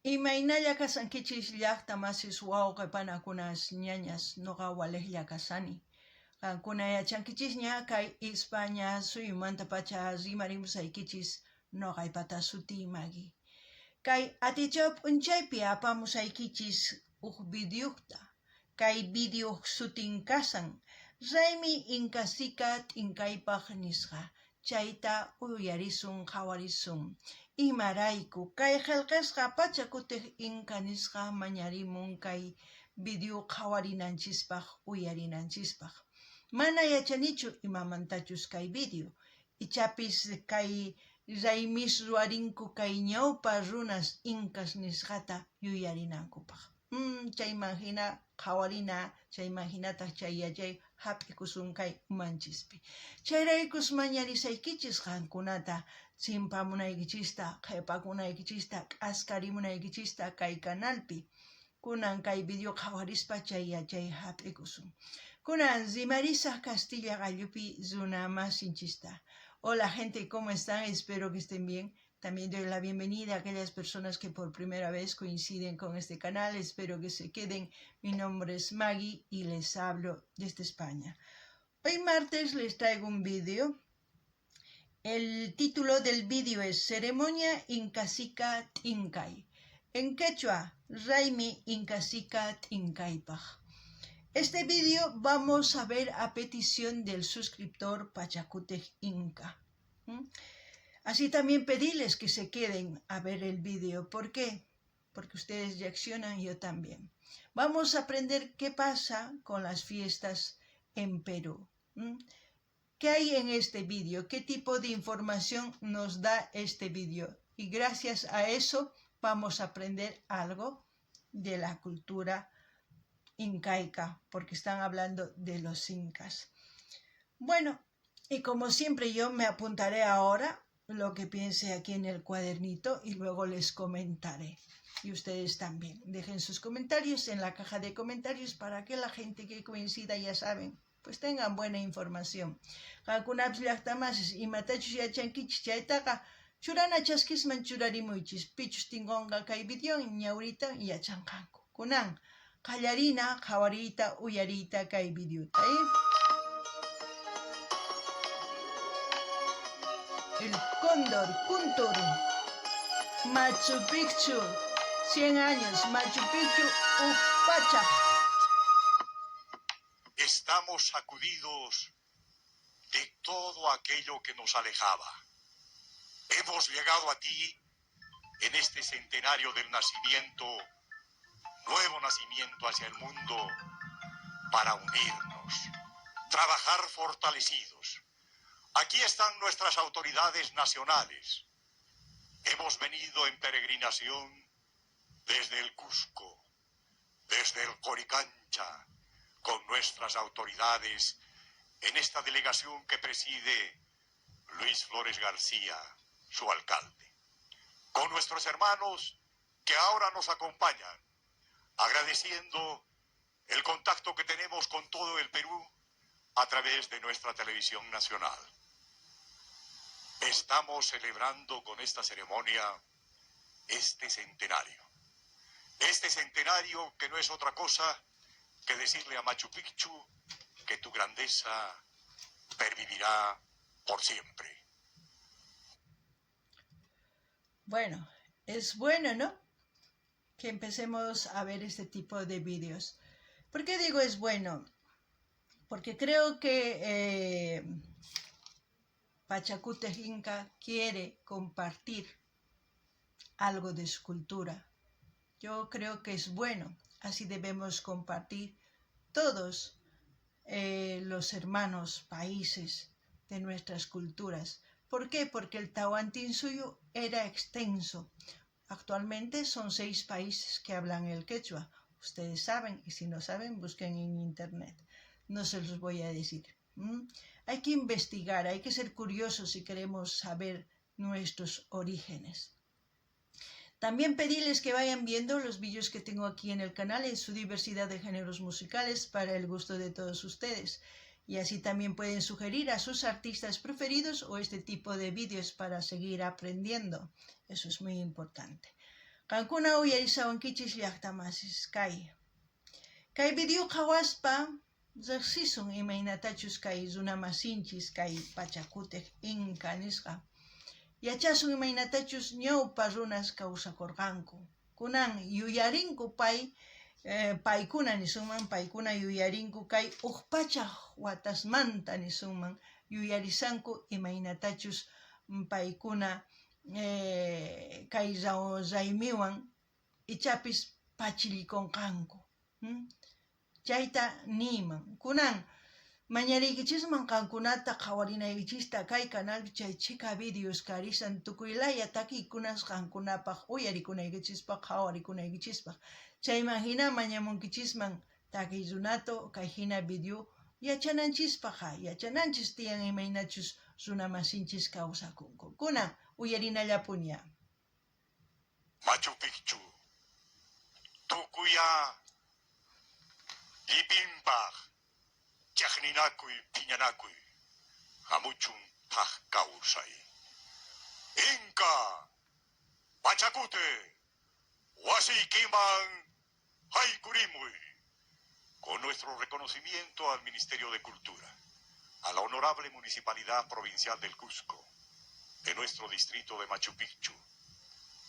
Imaynalla kasankichis llaqta masis wawqipanakunas ñañas nuqa waliqlla kasani. Qankuna yachankichis kay España suyumanta pacha rimarimusaykichis nuqaypata sutiymagi. Kay atichaw p'unchaypi apamusaykichis videoqta. Kay video sutin kasan Raymi Inkasika T'Inkaypaq nisqa. Chayta uyarisun qhawarisun. Imarayku kay qillqisqa Pachakutej Inka nisqa mañarimun kay video qhawarinanchispaq uyarinanchispaq. Mana yachanichu imamantachus kay video. Ichapis kay Raymis ruwarinku kay ñawpa runas Incas nisqata yuyarinankupaq. Chayman hina qhawarina, chayman hinataq chay yachay hap'ikusun kay umanchispi. Chayraykus mañarisaykichis qankunata chimpamunaykichista, qhipakunaykichista, k'askarimunaykichista kay kanalpi. Kunan kay video qhawarispa chay yachay hap'ikusun. Kunan rimarisaq Castilla Gallupi runa masinchista. Hola gente, ¿cómo están? Espero que estén bien. También doy la bienvenida a aquellas personas que por primera vez coinciden con este canal. Espero que se queden. Mi nombre es Maggie y les hablo desde España. Hoy martes les traigo un vídeo. El título del vídeo es Ceremonia Inkasika T'Inkay. En quechua, Raymi Inkasika T'Inkaypaq. Este vídeo vamos a ver a petición del suscriptor Pachakutej Inka. Así también pedirles que se queden a ver el vídeo. ¿Por qué? Porque ustedes reaccionan, yo también. Vamos a aprender qué pasa con las fiestas en Perú. ¿Qué hay en este vídeo? ¿Qué tipo de información nos da este vídeo? Y gracias a eso vamos a aprender algo de la cultura incaica, porque están hablando de los incas. Bueno, y como siempre yo me apuntaré ahora lo que piense aquí en el cuadernito y luego les comentaré. Y ustedes también. Dejen sus comentarios en la caja de comentarios para que la gente que coincida, ya saben, pues tengan buena información. Qankunapas llaqtamasis imatachus yachankichis chaytaqa churana chaskisman churarimuychis. Pichus tingonqa kay video ñawrita yachanqanku. Kunan qallarina qhawariyta uyariyta kay videota. El cóndor, Kuntur, Machu Picchu, 100 años, Machu Picchu, Pachak. Estamos sacudidos de todo aquello que nos alejaba. Hemos llegado a ti en este centenario del nacimiento, nuevo nacimiento hacia el mundo, para unirnos, trabajar fortalecidos. Aquí están nuestras autoridades nacionales. Hemos venido en peregrinación desde el Cusco, desde el Coricancha, con nuestras autoridades en esta delegación que preside Luis Flores García, su alcalde. Con nuestros hermanos que ahora nos acompañan, agradeciendo el contacto que tenemos con todo el Perú a través de nuestra televisión nacional. Estamos celebrando con esta ceremonia este centenario. Este centenario que no es otra cosa que decirle a Machu Picchu que tu grandeza pervivirá por siempre. Bueno, es bueno, ¿no?, que empecemos a ver este tipo de vídeos. ¿Por qué digo es bueno? Porque creo que Pachakutej Inka quiere compartir algo de su cultura. Yo creo que es bueno. Así debemos compartir todos los hermanos países de nuestras culturas. ¿Por qué? Porque el Tahuantinsuyo era extenso. Actualmente son 6 países que hablan el quechua. Ustedes saben, y si no saben, busquen en internet. No se los voy a decir. Hay que investigar, hay que ser curiosos si queremos saber nuestros orígenes. También pedirles que vayan viendo los vídeos que tengo aquí en el canal en su diversidad de géneros musicales para el gusto de todos ustedes. Y así también pueden sugerir a sus artistas preferidos o este tipo de vídeos para seguir aprendiendo. Eso es muy importante. Qankuna uyarisawankichis llaqtamasis kay video qhawaspa riqsisun imaynatachus kay runamasinchis kay pachakutej Inca nisqa yachasun imaynatachus ñawpa runas kawsakurqanku kunan yuyarinku paykuna nisunman paykuna yuyarinku kay pachaq watasmanta nisunman yuyarisanku imaynatachus paykuna kay raymiwan ichapis pachillikunqanku chayta niyman kunan mañariykichisman qankunata qhawarinaykichista kay canal chay chika videos karisan tukuylaya takiykunas qankunapaq uyarikunaykichispaq qhawarikunaykichispa chayman hina mañamunkichisman takiy runato kay hina video yachananchis tiyan imaynachus runamasinchis kawsakunku kunan uyarinallapuña. Machu Picchu, tukuya, llipinpaq, llaqninakuy phiñanakuy, hamuchun paq kawsay. Inca, Pachacute, wasiykiman haykurimuy. Con nuestro reconocimiento al Ministerio de Cultura, a la Honorable Municipalidad Provincial del Cusco, de nuestro distrito de Machu Picchu,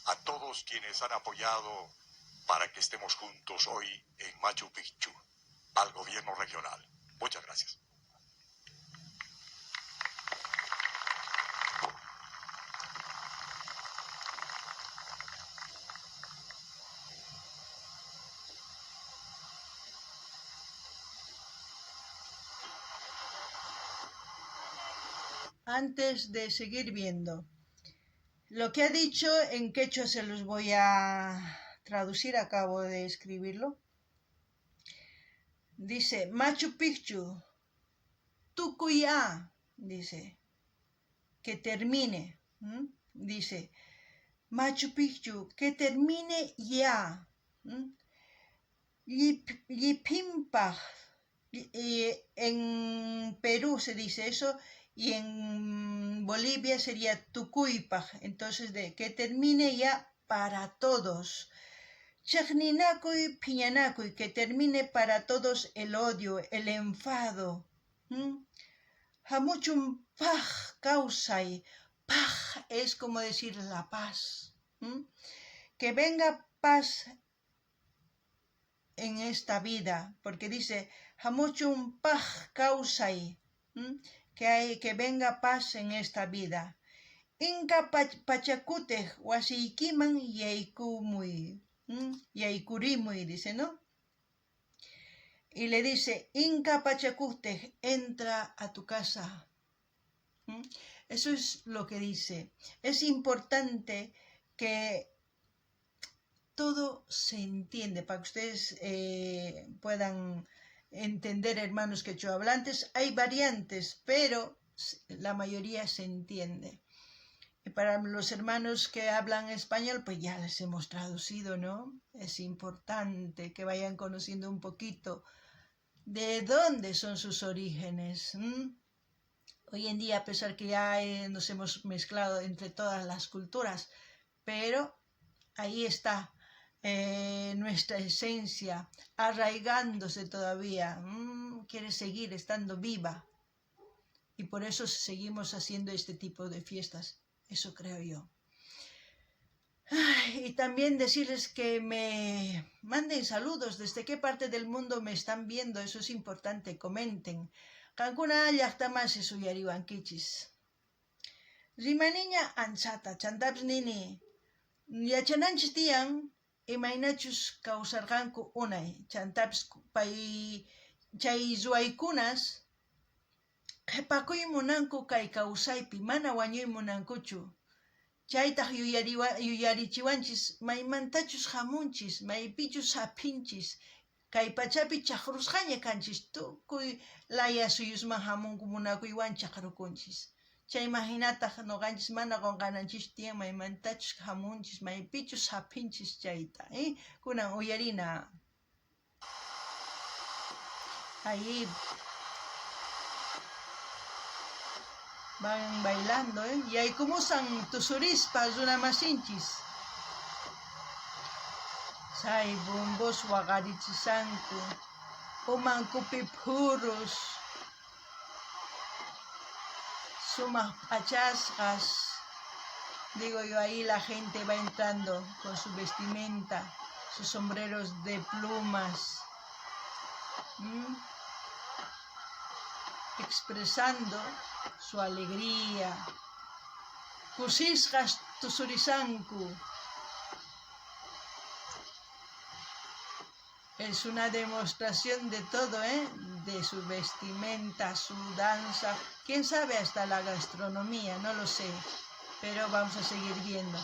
a todos quienes han apoyado para que estemos juntos hoy en Machu Picchu, al gobierno regional. Muchas gracias. Antes de seguir viendo, lo que ha dicho en quechua se los voy a traducir, acabo de escribirlo. Dice, Machu Picchu, tukuya, dice, que termine. Dice, Machu Picchu, que termine ya. Llipinpaq, en Perú se dice eso, y en Bolivia sería Tukuypaq, entonces que termine ya para todos. Llaqninakuy phiñanakuy, que termine para todos el odio, el enfado. Hamuchun paq kawsay, paq es como decir la paz. Que venga paz en esta vida, porque dice hamuchun paq kawsay, que venga paz en esta vida. Inca Pachacutej wasiykiman yaykurimuy, dice, ¿no? Y le dice, Inca Pachacutej, entra a tu casa. Eso es lo que dice. Es importante que todo se entiende, para que ustedes puedan entender, hermanos quechohablantes. Hay variantes, pero la mayoría se entiende. Y para los hermanos que hablan español, pues ya les hemos traducido, ¿no? Es importante que vayan conociendo un poquito de dónde son sus orígenes. Hoy en día, a pesar que ya nos hemos mezclado entre todas las culturas, pero ahí está nuestra esencia, arraigándose todavía, quiere seguir estando viva. Y por eso seguimos haciendo este tipo de fiestas, eso creo yo. Y también decirles que me manden saludos, desde qué parte del mundo me están viendo, eso es importante, comenten. Qankuna llaqtamasis uyariwankichis. Rimaniña anchata, chantaps nini, yachananchis tiyan, imaynachus kawsarqanku unay, chantaps chay ruwaykunas, qhipakuy munanku kay kawsaypi, mana wañuy munankuchu. Chaytaq yuyarichiwanchis, maymantachus hamunchis, maypichus hapinchis, kay pachapi chaqrusqaña kanchis, tukuy laya suyusman hamunku munakuywan chaqrukunchis. Chay imahinataq noqanchis mana qunqananchis tiyan, maymantachus hamunchis, maypichus hapinchis chayta. Kunan uyarina. Ahí van bailando, y ahí como san tusurispa runamasinchis. Chay bumbos waqarichisanku, umankupi purus, sumas pachasqas. Digo yo, ahí la gente va entrando con su vestimenta, sus sombreros de plumas, expresando su alegría. Kusisqas tusurisanku. Es una demostración de todo, de su vestimenta, su danza, quién sabe hasta la gastronomía, no lo sé, pero vamos a seguir viendo.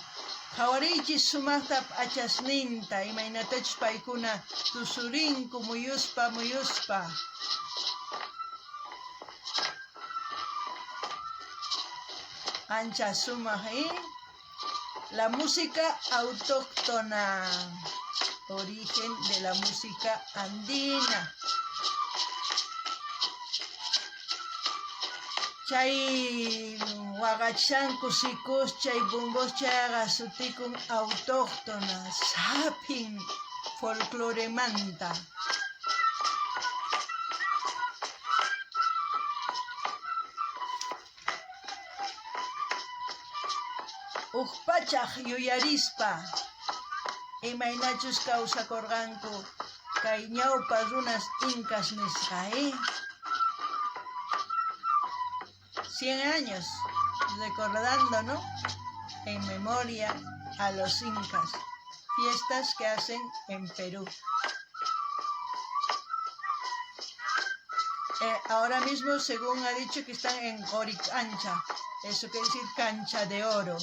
Hawarichis sumaqta p'achasninta, imaynatachus paykuna tusurinku muyuspa. Ancha sumaq, la música autóctona, origen de la música andina. Chay waqachanku sikus, chay bumbos chayaqa sutikun autóctona, sapin folcloremanta. Pachaq yuyarispa, imaynachus kawsakurqanku kay ñawpa runas incas nisqa, 100 años, recordando, ¿no?, en memoria a los incas, fiestas que hacen en Perú. Ahora mismo, según ha dicho, que están en Qoricancha, eso quiere decir cancha de oro.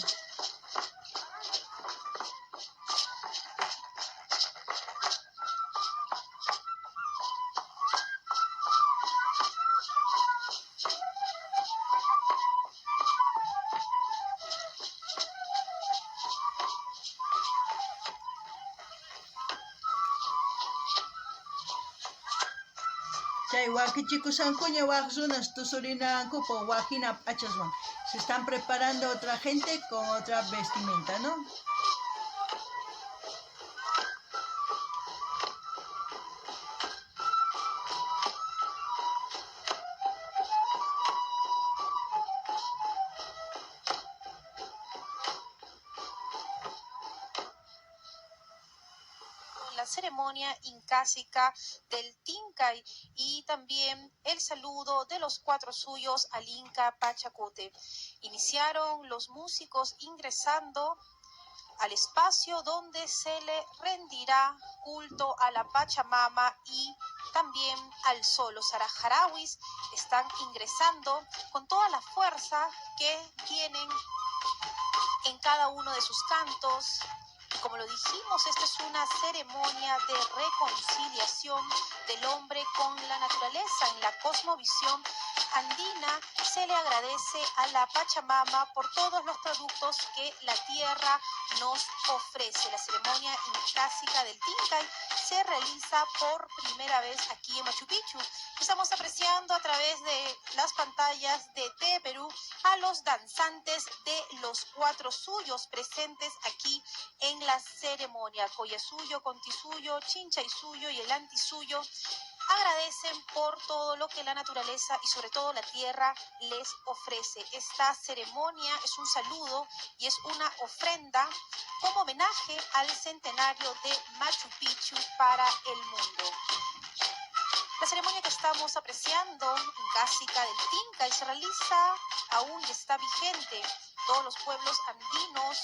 Chay wakichikusankuña waqsunas tusurinankupo waqhina p'achaswan. Se están preparando otra gente con otra vestimenta, ¿no? La ceremonia incásica del Tincay y también el saludo de los 4 suyos al Inca Pachacute. Iniciaron los músicos ingresando al espacio donde se le rendirá culto a la Pachamama y también al sol. Los sarajarauis están ingresando con toda la fuerza que tienen en cada uno de sus cantos. Como lo dijimos, esta es una ceremonia de reconciliación del hombre con la naturaleza. En la cosmovisión andina se le agradece a la Pachamama por todos los productos que la tierra nos ofrece. La ceremonia incásica del Tincay se realiza por primera vez aquí en Machu Picchu. Estamos apreciando a través de las pantallas de TV Perú a los danzantes de los 4 suyos presentes aquí en la ceremonia. Collasuyo, Contisuyo, Chinchaysuyo y el Antisuyo agradecen por todo lo que la naturaleza y sobre todo la tierra les ofrece. Esta ceremonia es un saludo y es una ofrenda como homenaje al centenario de Machu Picchu para el mundo. La ceremonia que estamos apreciando, incásica del Tincay, se realiza aún y está vigente. Todos los pueblos andinos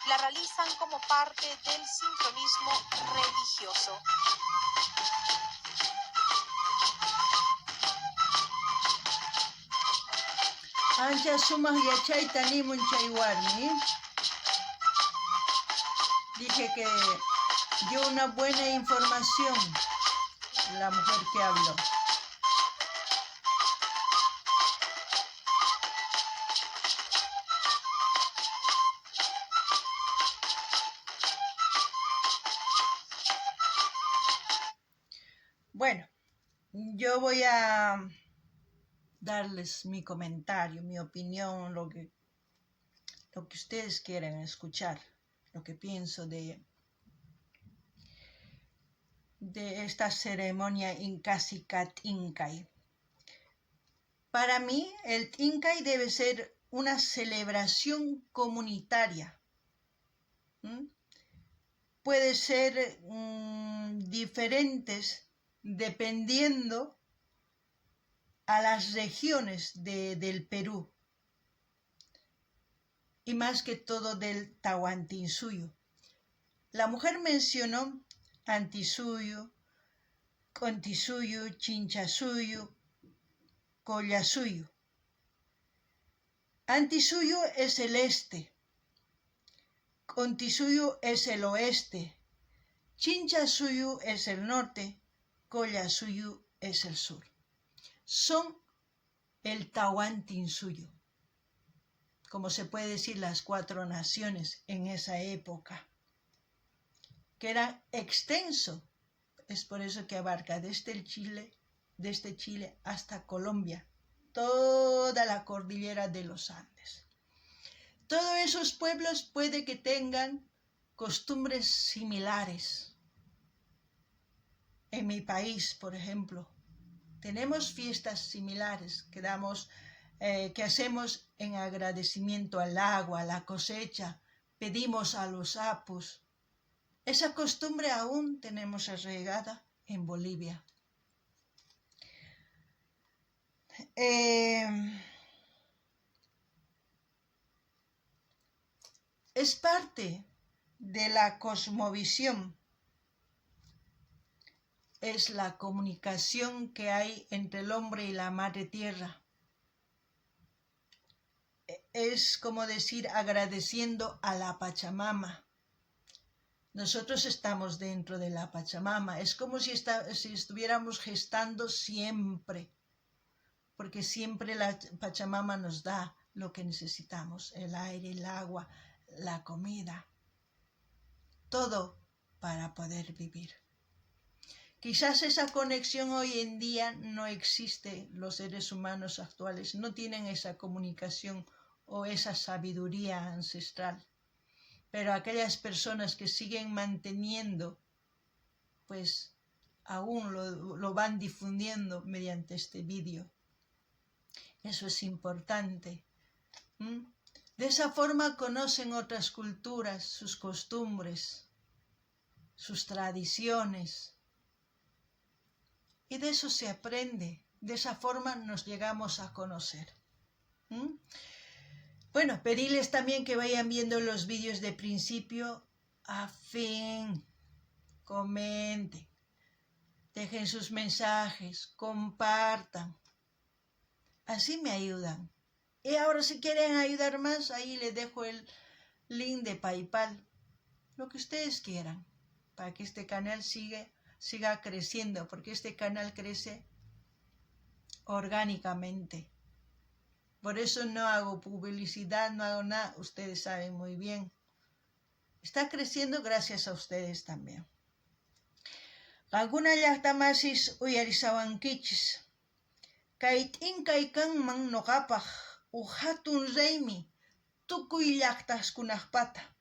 la realizan como parte del sincronismo religioso. Ancha sumaq yachayta nimun chay warmi. Dije que dio una buena información la mujer que habló. Bueno, yo voy a darles mi comentario, mi opinión, lo que ustedes quieran escuchar, lo que pienso de de esta ceremonia incásica Tincay. Para mí, el Tincay debe ser una celebración comunitaria. Puede ser diferentes dependiendo a las regiones del Perú y más que todo del Tahuantinsuyo. La mujer mencionó Antisuyo, Contisuyo, Chinchasuyo, Collasuyo. Antisuyo es el este, Contisuyo es el oeste, Chinchasuyo es el norte, Collasuyo es el sur. Son el Tahuantinsuyo, como se puede decir las 4 naciones en esa época, que era extenso. Es por eso que abarca desde Chile hasta Colombia, toda la cordillera de los Andes. Todos esos pueblos puede que tengan costumbres similares. En mi país, por ejemplo, tenemos fiestas similares que hacemos en agradecimiento al agua, a la cosecha, pedimos a los apus. Esa costumbre aún tenemos arraigada en Bolivia. Es parte de la cosmovisión. Es la comunicación que hay entre el hombre y la madre tierra. Es como decir agradeciendo a la Pachamama. Nosotros estamos dentro de la Pachamama. Es como si estuviéramos gestando siempre, porque siempre la Pachamama nos da lo que necesitamos, el aire, el agua, la comida, todo para poder vivir. Quizás esa conexión hoy en día no existe. Los seres humanos actuales no tienen esa comunicación o esa sabiduría ancestral. Pero aquellas personas que siguen manteniendo, pues aún lo van difundiendo mediante este vídeo. Eso es importante. De esa forma conocen otras culturas, sus costumbres, sus tradiciones. Y de eso se aprende. De esa forma nos llegamos a conocer. Bueno, pedirles también que vayan viendo los vídeos de principio a fin. Comenten. Dejen sus mensajes. Compartan. Así me ayudan. Y ahora si quieren ayudar más, ahí les dejo el link de PayPal. Lo que ustedes quieran. Para que este canal siga creciendo. Porque este canal crece orgánicamente. Por eso no hago publicidad, no hago nada. Ustedes saben muy bien. Está creciendo gracias a ustedes también. Alguna llaqtamasis uyarisawankichis. Kay Tincay kanman noqapaq hatun raymi tukuy llaqtaskunaqpata.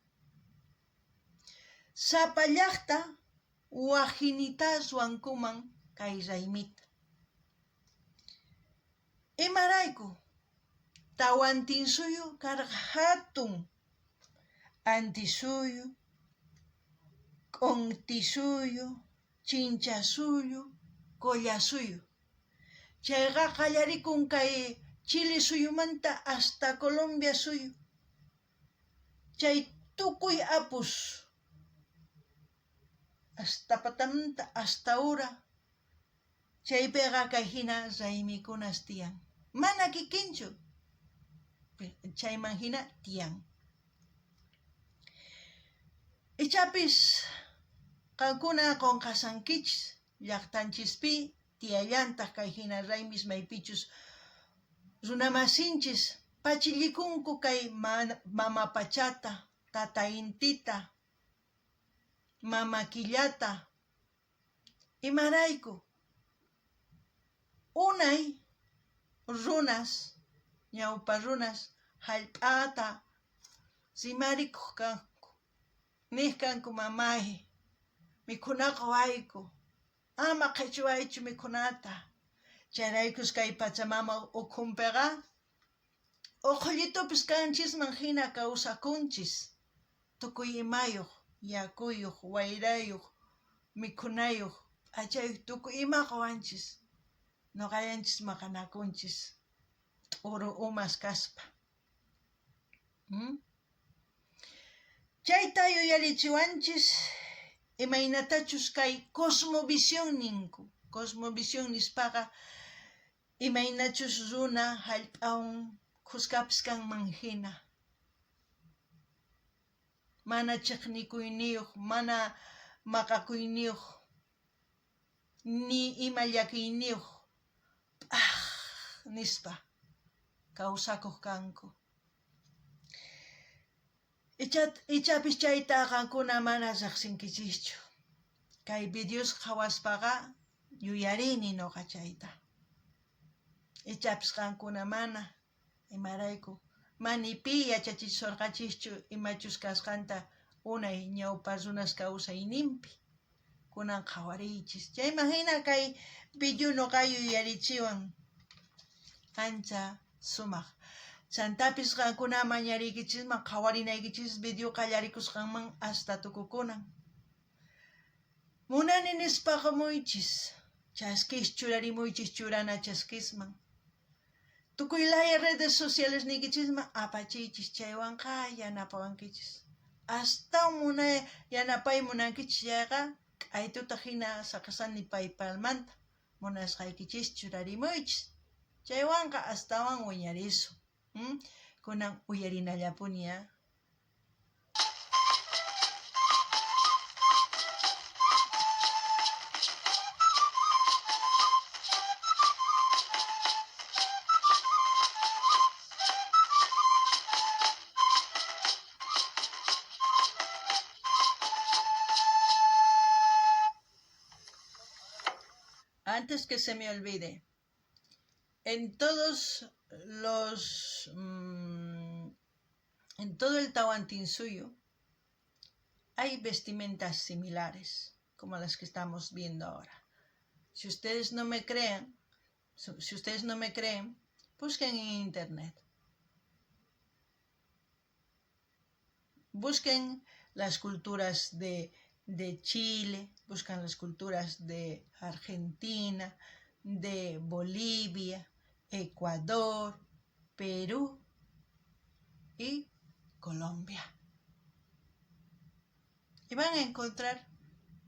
Sapa llaqta wajinitas wankuman kay raymita. Imarayku Tahuantinsuyo karqa hatun, Antisuyo, Contisuyo, Chinchasuyo, Collasuyo. Chayqa qallarikun kay Chile suyumanta hasta Colombia suyo. Chay tukuy apus hasta patamanta hasta ahora. Chaypiqa kay hina raymikunas tiyan. Mana kikinchu. Chayman hina tiyan. Ichapis qankuna qonqasankichis llaqtanchispi tiyallantaq kay hina raymis maypichus runamasinchis pachillikunku kay mama pachata, tata intita, mama killata. Imarayku unay runas, ñawpa runas hallp'ata rimarikuq kanku. Nih kanku mamay, mikhunaqa wayku, ama qhichwaychu mikhunata. Chayraykus kay Pachamama ukhunpiqa uqllitupis kanchisman hina kawsakunchis. Tukuy imayuq, yakuyuq, wayrayuq, mikhunayuq, p'achayuq tukuy imaqa wanchis. Nuqallanchis maqanakunchis t'uru umas kaspa. Chayta yuyarichiwanchis imaynatachus kay cosmovisión ninku. Cosmovisión nispaqa imaynachus runa hallp'awan kuskapis kanman hina. Mana chiqnikuyniyuq, mana maqakuyniyuq, ni ima llakiyniyuq nispa kawsakuq kanku. Ichapis chayta qankuna mana riqsinkichischu. Kay videos qhawaspaqa yuyarini nuqa chayta. Ichapis qankuna mana imarayku manipi yachachisurqachischu imachus kasqanta unay ñawpa runas kawsayninpi. Kunan qhawariychis. Chayman hina kay video nuqa yuyarichiwan ancha sumaq. Chantapis qankuna mañariykichisman qhawarinaykichis video qallarikusqanman hasta tukukunan. Munani nispaqa muychis. Chaskis churarimuychis churana chaskisman. Tukuy laya redes sociales nikichisman apachiychis chaywanqa yanapawankichis. Hasta munay yanapay munankichis chayqa k'aytuta hina saqasani pay palmanta. Munasqaykichis churarimuychis. Chaywanqa astawan wiñarisu. Kunan uyarinallapuni. Antes que se me olvide, en todo el Tahuantinsuyo hay vestimentas similares, como las que estamos viendo ahora. Si ustedes no me creen, busquen en internet. Busquen las culturas de Chile, buscan las culturas de Argentina, de Bolivia, Ecuador, Perú y Colombia. Y van a encontrar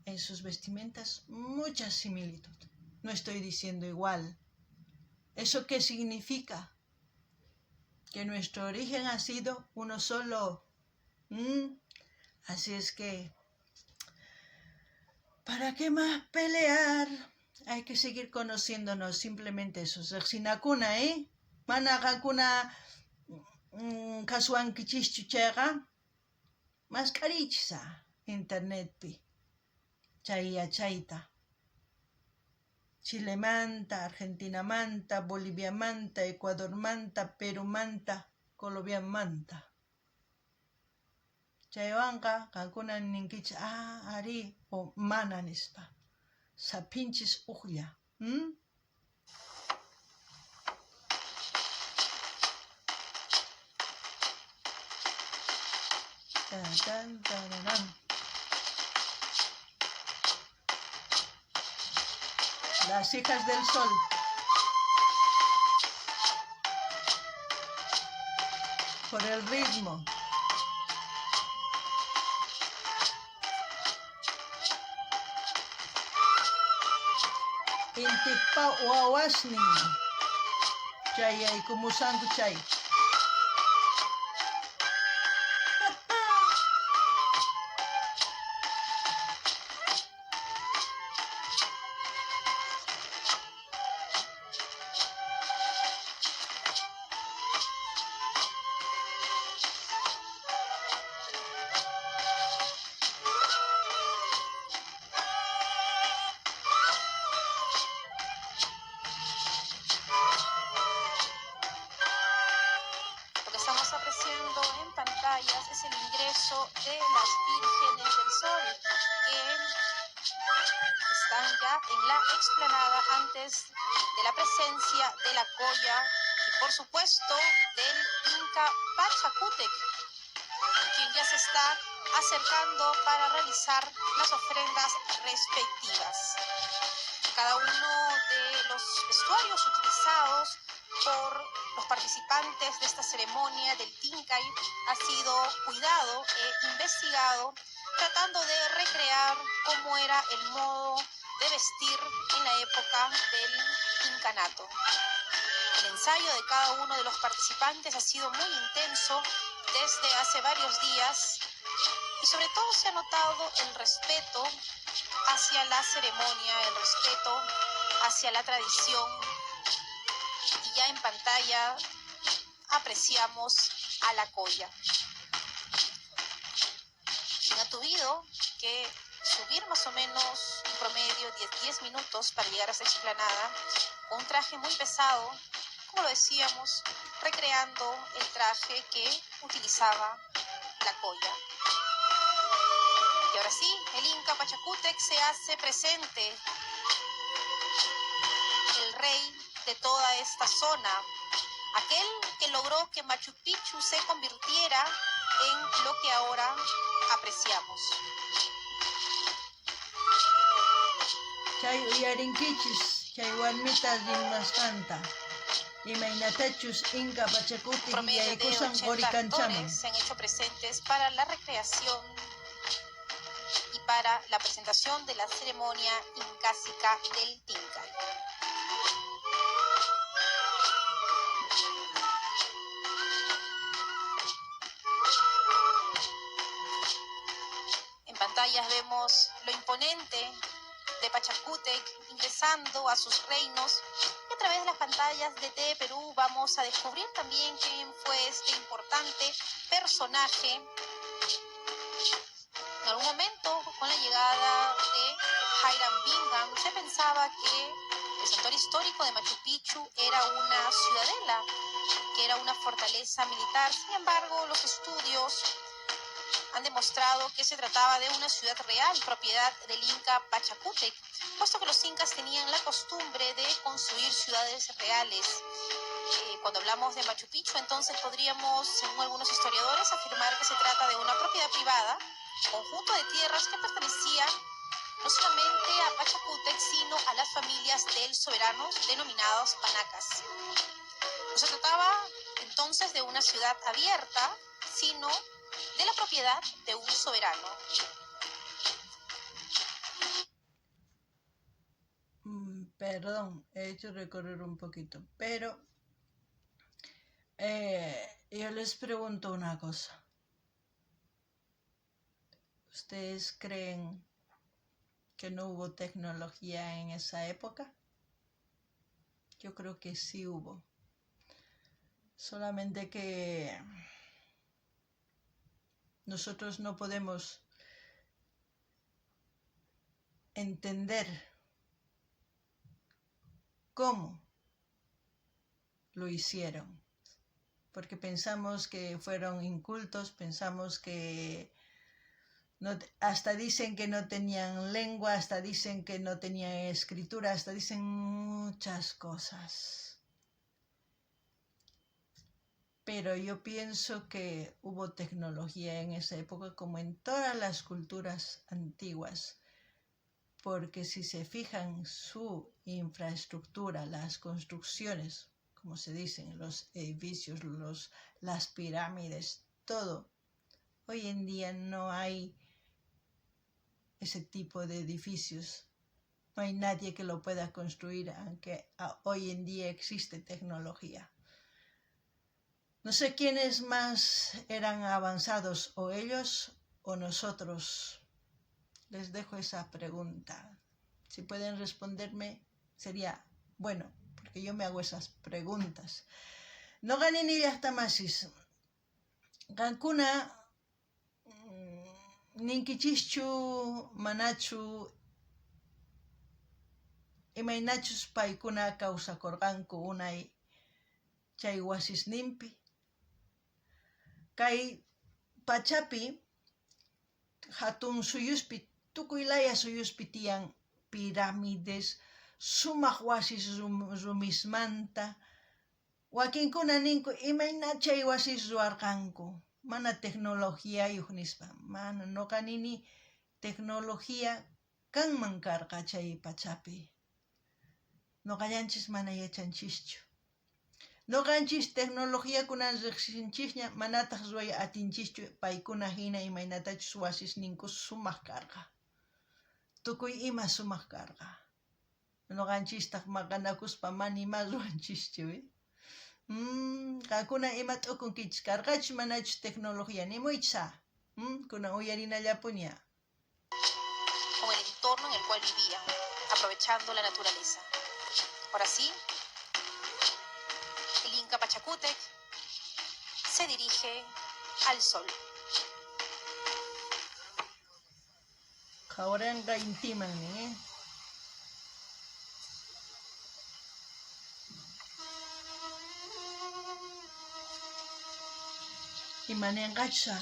en sus vestimentas mucha similitud. No estoy diciendo igual. ¿Eso qué significa? Que nuestro origen ha sido uno solo. Así es que, ¿para qué más pelear? Hay que seguir conociéndonos, simplemente eso. Sinakuna, Mana kakuna kasuankichischu chayqa masqarichisa internetpi. Chay yachayta. Chilemanta, Argentinamanta, Boliviamanta, Ecuadormanta, Perumanta, Colombiamanta. Chaywanqa kankuna ninkichis ari o mana nispa. Sapinchis uqlla. Las hijas del sol. Por el ritmo. Intikpa wawasni. Chay ay kumusanku chay. ya en la explanada antes de la presencia de la Colla y por supuesto del Inca Pachacútec, quien ya se está acercando para realizar las ofrendas respectivas. Cada uno de los vestuarios utilizados por los participantes de esta ceremonia del Tincay ha sido cuidado e investigado, tratando de recrear cómo era el modo de vestir en la época del incanato. El ensayo de cada uno de los participantes ha sido muy intenso desde hace varios días y sobre todo se ha notado el respeto hacia la ceremonia, el respeto hacia la tradición, y ya en pantalla apreciamos a la Colla, quien ha tenido que subir más o menos un promedio de 10 minutos para llegar a esta explanada, con un traje muy pesado, como lo decíamos, recreando el traje que utilizaba la Colla. Y ahora sí, el Inca Pachacútec se hace presente, el rey de toda esta zona, aquel que logró que Machu Picchu se convirtiera en lo que ahora apreciamos. Chay uyarinkichis, chay warmitas rimashkanta. Imaynatachus Inca Pachacútec Promedio de yaykusan 80 qorikanchaman. actores se han hecho presentes para la recreación y para la presentación de la ceremonia incásica del Tincay. En pantallas vemos lo imponente de Pachacútec ingresando a sus reinos, y a través de las pantallas de TV Perú vamos a descubrir también quién fue este importante personaje. En algún momento, con la llegada de Hiram Bingham, se pensaba que el santuario histórico de Machu Picchu era una ciudadela, que era una fortaleza militar. Sin embargo, los estudios han demostrado que se trataba de una ciudad real, propiedad del Inca Pachacútec, puesto que los incas tenían la costumbre de construir ciudades reales. Cuando hablamos de Machu Picchu, entonces podríamos, según algunos historiadores, afirmar que se trata de una propiedad privada, conjunto de tierras que pertenecía no solamente a Pachacútec, sino a las familias del soberano, denominados panacas. No se trataba entonces de una ciudad abierta, sino de la propiedad de un soberano. Perdón, he hecho recorrer un poquito, pero yo les pregunto una cosa. ¿Ustedes creen que no hubo tecnología en esa época? Yo creo que sí hubo. Solamente que nosotros no podemos entender cómo lo hicieron, porque pensamos que fueron incultos, pensamos que no, hasta dicen que no tenían lengua, hasta dicen que no tenían escritura, hasta dicen muchas cosas. Pero yo pienso que hubo tecnología en esa época, como en todas las culturas antiguas, porque si se fijan su infraestructura, las construcciones, como se dicen, los edificios, las pirámides, todo, hoy en día no hay ese tipo de edificios. No hay nadie que lo pueda construir, aunque hoy en día existe tecnología. No sé quiénes más eran avanzados, o ellos o nosotros. Les dejo esa pregunta. Si pueden responderme, sería bueno, porque yo me hago esas preguntas. No ganen ni hasta masis. Gankuna ninkichischu manachu imaynachus paykuna kawsakurqanku unay chay wasisninpi. Kay pachapi hatun suyuspi, tukuylaya suyuspi tiyan pirámides, sumaq wasis rumismanta. Wakinkuna ninku imayna chay wasis ruwarqanku, mana tecnologiyayuq nispa, mana nuqa nini tecnología kanman karqa chay pachapi. Nuqallanchis mana yachanchischu. Nuqanchis tecnología kunan riqsinchikña manataq ruway atinchikchu paykuna hina imaynatachus wasis ninku sumaq karqa. Tukuy ima sumaq karqa. Nuqanchistaq maqanakuspa mana ima ruwanchischu. Qakuna ima t'ukunkichis karqachus manachus tecnología nimuychá. Kunan uyarinallapuña. Con el entorno en el cual vivían, aprovechando la naturaleza. Ahora sí, el Inca Pachacútec se dirige al sol. Qhawaranqa intimanmi, Imaninqacha.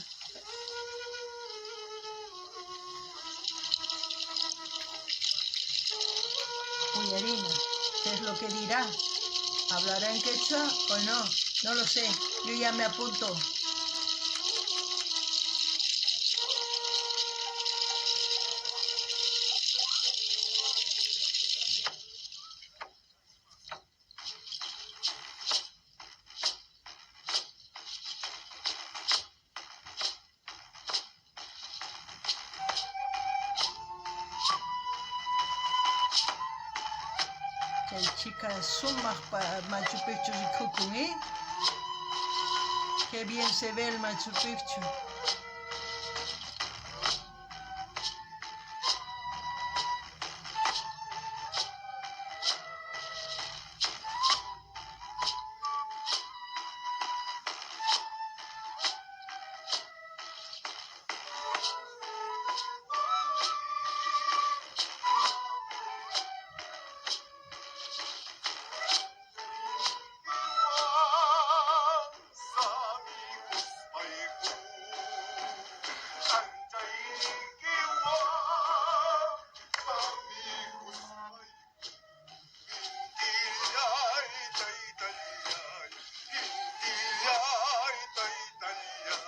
Uyarina, ¿qué es lo que dirá? ¿Hablará en quechua o no? No lo sé, yo ya me apunto. Chay chica sumaq Machu Picchu rikukun, ¿eh? Qué bien se ve el Machu Picchu.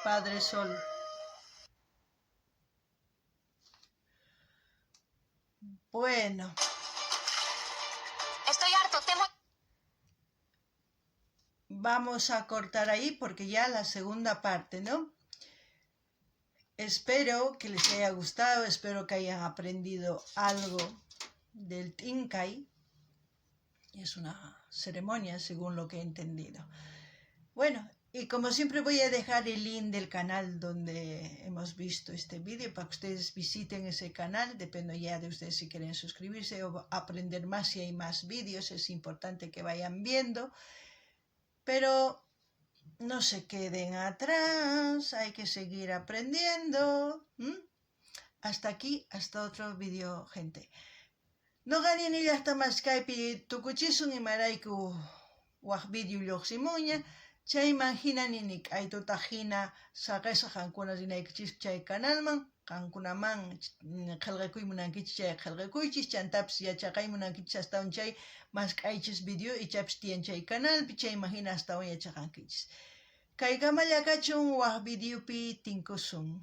Padre Sol. Bueno. Estoy harto, temo. Vamos a cortar ahí porque ya la segunda parte, ¿no? Espero que les haya gustado, espero que hayan aprendido algo del Tincay. Es una ceremonia según lo que he entendido. Bueno, y como siempre voy a dejar el link del canal donde hemos visto este vídeo para que ustedes visiten ese canal. Depende ya de ustedes si quieren suscribirse o aprender más. Si hay más vídeos, es importante que vayan viendo. Pero no se queden atrás, hay que seguir aprendiendo. Hasta aquí, hasta otro vídeo, gente. No ganen ni hasta más Skype, tukuchisun y maraiku wak vídeo lyoximuña. Chay imagina ninik ay tutajina saqesa qankuna rinaykichis chay canalman qankunaman qillqakuymunankichis chay qillqakuychis chantapis yachaqaymunankichis astawan chay masqaychis video ichapis tiyan chay canalpi chay imagina astawan yachaqankichis. Kay kamallakachun waq videopi tinkusun.